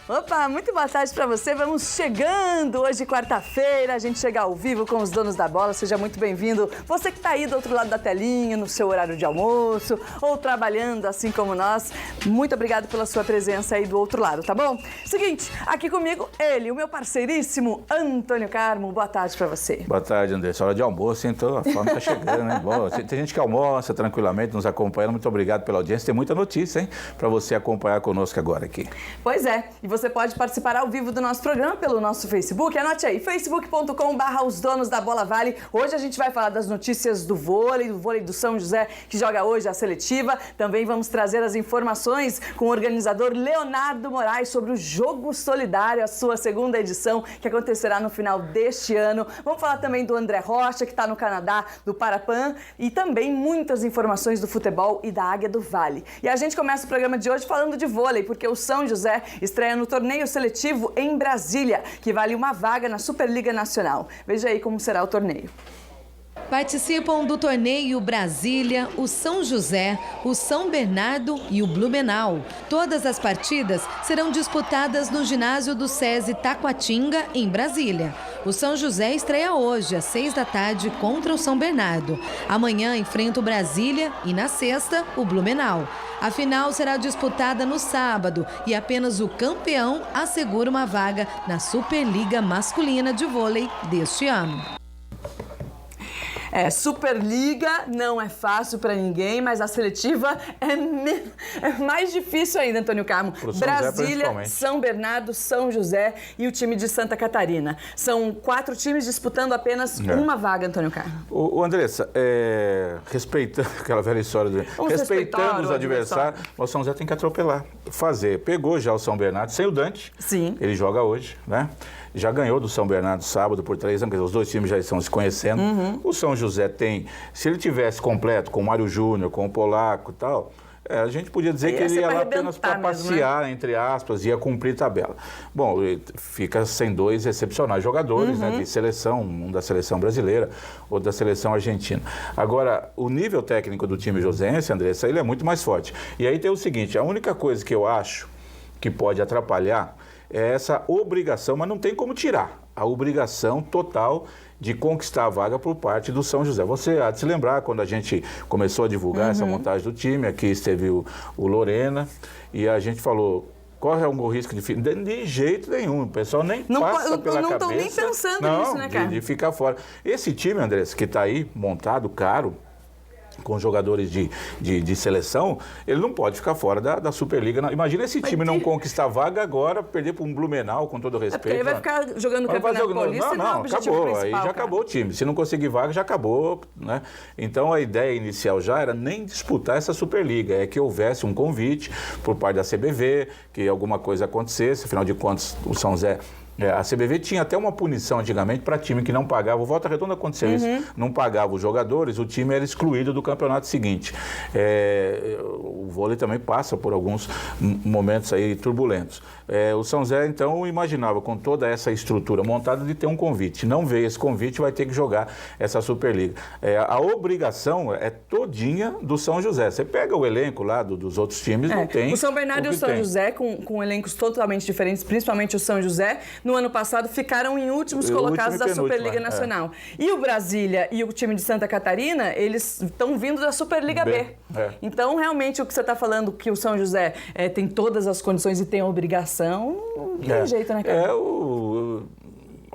Opa, muito boa tarde para você. Vamos chegando hoje, quarta-feira, a gente chega ao vivo com os donos da bola. Seja muito bem-vindo. Você que está aí do outro lado da telinha, no seu horário de almoço ou trabalhando assim como nós, muito obrigado pela sua presença aí do outro lado, tá bom? Seguinte, aqui comigo ele, o meu parceiríssimo Antônio Carmo. Boa tarde para você. Boa tarde, Andressa. Hora de almoço, então a fome está chegando, né? Bom, tem gente que almoça tranquilamente, nos acompanhando. Muito obrigado pela audiência. Tem muita notícia, hein? Para você acompanhar conosco agora aqui. Pois é, e você pode participar ao vivo do nosso programa pelo nosso Facebook. Anote aí, facebook.com/os donos da bola vale. Hoje a gente vai falar das notícias do vôlei do São José, que joga hoje a seletiva. Também vamos trazer as informações com o organizador Leonardo Moraes sobre o Jogo Solidário, a sua segunda edição, que acontecerá no final deste ano. Vamos falar também do André Rocha, que está no Canadá, do Parapan, e também muitas informações do futebol e da Águia do Vale. E a gente começa o programa de hoje falando de vôlei, porque o São José estreia no torneio seletivo em Brasília, que vale uma vaga na Superliga Nacional. Veja aí como será o torneio. Participam do torneio Brasília, o São José, o São Bernardo e o Blumenau. Todas as partidas serão disputadas no ginásio do SESI Taquatinga, em Brasília. O São José estreia hoje, às 6 da tarde, contra o São Bernardo. Amanhã enfrenta o Brasília e, na sexta, o Blumenau. A final será disputada no sábado e apenas o campeão assegura uma vaga na Superliga Masculina de Vôlei deste ano. Superliga não é fácil para ninguém, mas a seletiva é mais difícil ainda, Antônio Carmo. Brasília, São Bernardo, São José e o time de Santa Catarina. São 4 times disputando apenas uma vaga, Antônio Carmo. O Andressa, respeitando aquela velha história, respeitando os adversários, o São José tem que atropelar, pegou já o São Bernardo, sem o Dante. Sim. Ele joga hoje, né? Já ganhou do São Bernardo sábado por 3 anos, os dois times já estão se conhecendo. O São José tem, se ele tivesse completo com o Mário Júnior, com o Polaco e tal, a gente podia dizer que ele ia lá apenas para passear, entre aspas, ia cumprir tabela. Bom, fica sem 2 excepcionais jogadores, né, de seleção, um da seleção brasileira, outro da seleção argentina. Agora, o nível técnico do time josense, Andressa, ele é muito mais forte. E aí tem o seguinte, a única coisa que eu acho que pode atrapalhar é essa obrigação, mas não tem como tirar a obrigação total de conquistar a vaga por parte do São José. Você há de se lembrar, quando a gente começou a divulgar essa montagem do time, aqui esteve o Lorena, e a gente falou, corre algum risco de jeito nenhum, o pessoal nem passa pela cabeça. Não estão nem pensando nisso, né, cara? De ficar fora. Esse time, Andressa, que está aí montado, caro, com jogadores de seleção, ele não pode ficar fora da Superliga. Imagina esse time não conquistar vaga agora, perder para um Blumenau, com todo respeito. Porque ele vai ficar jogando o Campeonato Paulista. Não, acabou. Aí já acabou o time. Se não conseguir vaga, já acabou, né? Então a ideia inicial já era nem disputar essa Superliga, é que houvesse um convite por parte da CBV, que alguma coisa acontecesse, afinal de contas, o São José... a CBV tinha até uma punição antigamente para time que não pagava. O Volta Redonda aconteceu isso. Não pagava os jogadores, o time era excluído do campeonato seguinte. O vôlei também passa por alguns momentos aí turbulentos. O São José, então, imaginava com toda essa estrutura montada de ter um convite. Não veio esse convite, vai ter que jogar essa Superliga. A obrigação é todinha do São José. Você pega o elenco lá dos outros times, não tem. O São Bernardo e o São José, com elencos totalmente diferentes, principalmente o São José, no ano passado ficaram em últimos colocados da Superliga Nacional. E o Brasília e o time de Santa Catarina, eles estão vindo da Superliga B. Então, realmente, o que você está falando, que o São José tem todas as condições e tem a obrigação, não tem jeito, né, cara?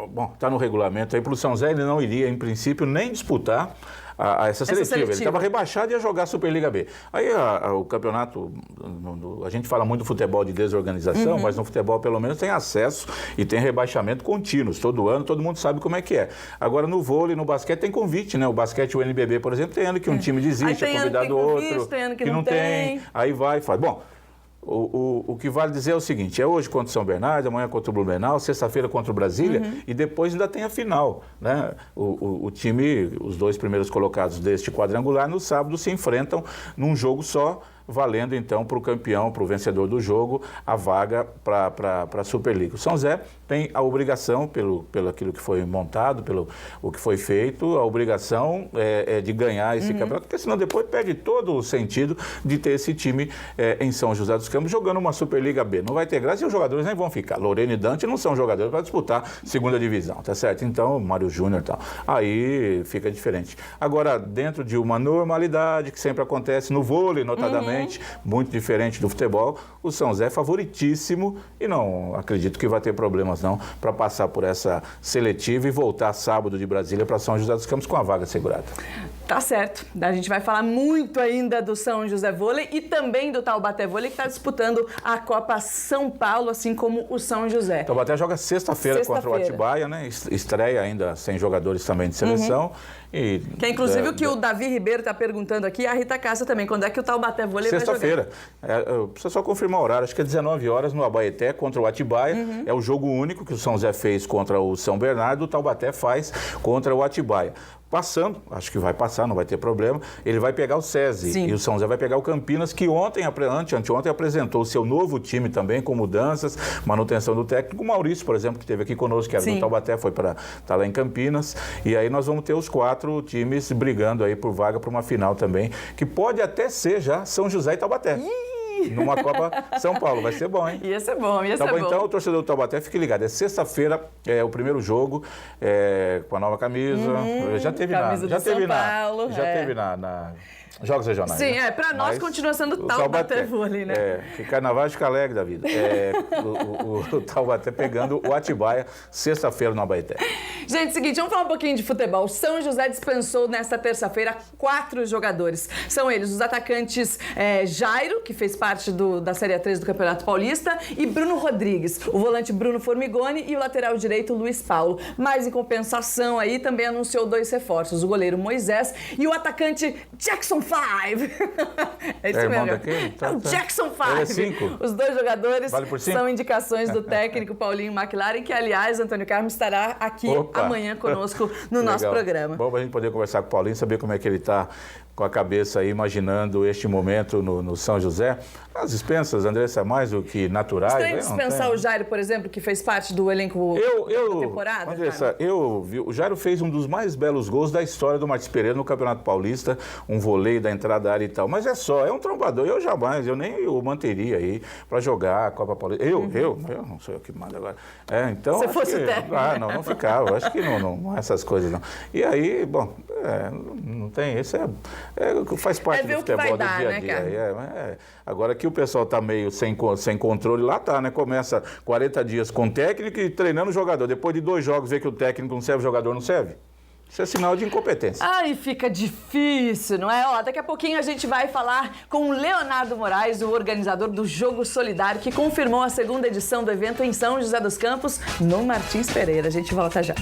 Bom, está no regulamento aí, para o São José ele não iria, em princípio, nem disputar essa seletiva. Ele estava rebaixado e ia jogar a Superliga B. Aí o campeonato, a gente fala muito do futebol de desorganização, mas no futebol pelo menos tem acesso e tem rebaixamento contínuos. Todo ano, todo mundo sabe como é que é. Agora no vôlei, no basquete tem convite, né? O basquete, o NBB, por exemplo, tem ano que um time desiste, é convidado outro, tem ano que não tem. Aí vai e faz. Bom, o que vale dizer é o seguinte, é hoje contra o São Bernardo, amanhã contra o Blumenau, sexta-feira contra o Brasília e depois ainda tem a final, né? O time, os 2 primeiros colocados deste quadrangular, no sábado se enfrentam num jogo só valendo então para o campeão, para o vencedor do jogo, a vaga para a Superliga. O São José tem a obrigação, pelo aquilo que foi montado, pelo o que foi feito, a obrigação é de ganhar esse campeonato, porque senão depois perde todo o sentido de ter esse time em São José dos Campos jogando uma Superliga B. Não vai ter graça e os jogadores nem vão ficar. Lorena e Dante não são jogadores para disputar segunda divisão, tá certo? Então, Mário Júnior e tal. Aí fica diferente. Agora, dentro de uma normalidade que sempre acontece no vôlei, notadamente, muito diferente do futebol, o São José é favoritíssimo e não acredito que vai ter problemas não para passar por essa seletiva e voltar sábado de Brasília para São José dos Campos com a vaga segurada. Tá certo. A gente vai falar muito ainda do São José Vôlei e também do Taubaté Vôlei, que está disputando a Copa São Paulo, assim como o São José. Taubaté joga sexta-feira contra o Atibaia, né? Estreia ainda sem jogadores também de seleção. E, que é inclusive o que o Davi Ribeiro está perguntando aqui, a Rita Cássia também, quando é que o Taubaté Vôlei vai jogar? Sexta-feira. Precisa só confirmar o horário, acho que é 19 horas no Abaeté contra o Atibaia. É o jogo único que o São José fez contra o São Bernardo, o Taubaté faz contra o Atibaia. Passando, acho que vai passar, não vai ter problema, ele vai pegar o SESI. Sim. E o São José vai pegar o Campinas, que anteontem apresentou o seu novo time também, com mudanças, manutenção do técnico. O Maurício, por exemplo, que esteve aqui conosco, que era do Taubaté, foi para estar lá em Campinas. E aí nós vamos ter os 4 times brigando aí por vaga para uma final também, que pode até ser já São José e Taubaté. Numa Copa São Paulo. Vai ser bom, hein? Ia ser bom, ia ser bom. Então, o torcedor do Taubaté, fique ligado. É sexta-feira, o primeiro jogo, com a nova camisa. Já teve na Jogos Regionais. Sim, né? para nós continua sendo Taubaté Vôlei, né? Que carnaval fica alegre da vida. O Taubaté pegando o Atibaia, sexta-feira no Abaeté. Gente, seguinte, vamos falar um pouquinho de futebol. O São José dispensou nesta terça-feira 4 jogadores. São eles os atacantes Jairo, que fez parte da Série 3 do Campeonato Paulista, e Bruno Rodrigues, o volante Bruno Formigoni e o lateral direito Luiz Paulo. Mas em compensação aí também anunciou 2 reforços, o goleiro Moisés e o atacante Jackson 5. É isso mesmo. É o Jackson 5. Os 2 jogadores são indicações do técnico Paulinho McLaren, que, aliás, Antônio Carmo estará aqui amanhã conosco no nosso programa. Bom, para a gente poder conversar com o Paulinho, saber como é que ele está com a cabeça aí, imaginando este momento no São José. As dispensas, Andressa, mais do que naturais. Estranho dispensar o Jairo, por exemplo, que fez parte do elenco da temporada? Andressa, eu vi, o Jairo fez um dos mais belos gols da história do Martins Pereira no Campeonato Paulista, um voleio da entrada da área e tal, mas é um trombador, eu nem o manteria aí para jogar a Copa Paulista. Eu não sou eu que mando agora. Então, se fosse técnico. Não ficava, acho que não essas coisas não. E aí, bom, não tem, isso faz parte do futebol do dia a dia. Agora que o pessoal está meio sem controle, lá tá, né? Começa 40 dias com o técnico e treinando o jogador. Depois de 2 jogos, vê que o técnico não serve, o jogador não serve. Isso é sinal de incompetência. Aí fica difícil, não é? Daqui a pouquinho a gente vai falar com o Leonardo Moraes, o organizador do Jogo Solidário, que confirmou a 2ª edição do evento em São José dos Campos, no Martins Pereira. A gente volta já.